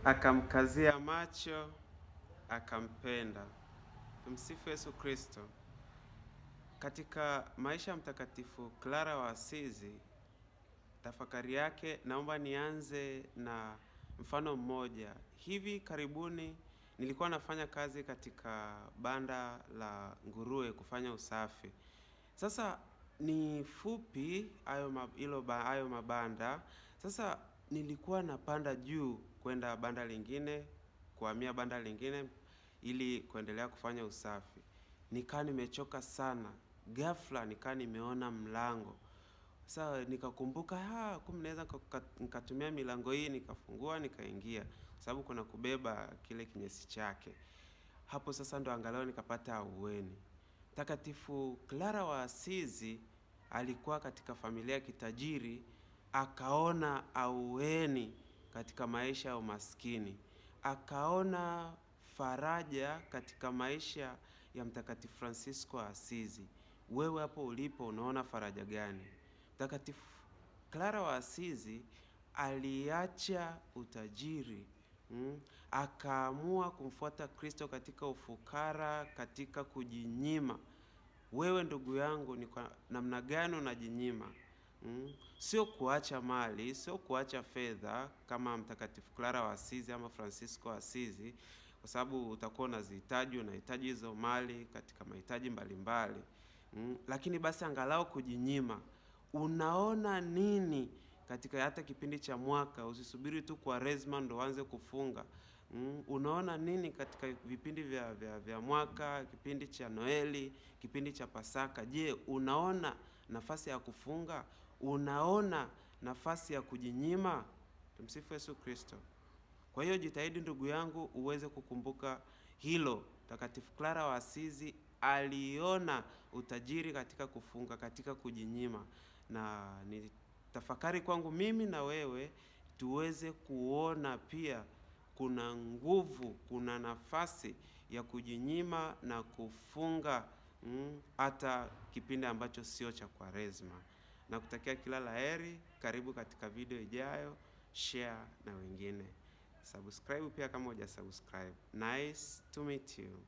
akamkazia macho, akampenda. Tumsifu Yesu Kristo. Katika maisha ya Mtakatifu Clara wa Asizi, tafakari yake, naomba nianze na mfano mmoja. Hivi karibuni nilikuwa nafanya kazi katika banda la nguruwe kufanya usafi. Sasa ni fupi hayo mabanda. Sasa nilikuwa napanda juu kwenda banda lingine, kuhamia banda lingine ili kuendelea kufanya usafi. Nikaa nimechoka sana. Ghafla nikaa nimeona mlango. Sasa nikakumbuka, kumbe naweza nikatumia milango hii, nikafungua, nikaingia. Sababu kuna kubeba kile kinyesi chake. Hapo sasa ndo angalau nikapata ahueni. Mtakatifu Clara wa Asizi alikuwa katika familia kitajiri, akaona ahueni katika maisha ya umaskini. Akaona faraja katika maisha ya Mtakatifu Francisco wa Asizi. Wewe hapo ulipo unaona faraja gani? Mtakatifu Clara wa Asizi aliacha utajiri, akaamua kumfuata Kristo katika ufukara, katika kujinyima. Wewe ndugu yangu, ni kwa namna gani unajinyima? Sio kuacha mali, sio kuacha fedha kama Mtakatifu Clara wa Asizi ama Francisco wa Asizi, kwa sababu utakuwa unahitaji hizo mali katika mahitaji mbalimbali. Lakini basi angalau kujinyima. Unaona nini katika hata kipindi cha mwaka? Usisubiri tu Kwaresma ndo uanze kufunga. Unaona nini katika vipindi vya mwaka, kipindi cha Noeli, kipindi cha Pasaka? Je, unaona nafasi ya kufunga? Unaona nafasi ya kujinyima? Tumsifu Yesu Kristo. Kwa hiyo jitahidi ndugu yangu uweze kukumbuka hilo. Mtakatifu Clara wa Asizi aliona utajiri katika kufunga, katika kujinyima. Na ni tafakari kwangu mimi na wewe tuweze kuona pia kuna nguvu, kuna nafasi ya kujinyima na kufunga hata kipindi ambacho sio cha Kwaresma. Na kutakia kila laheri. Karibu katika video ijayo, share na wengine. Subscribe pia kama hujasubscribe. Nice to meet you.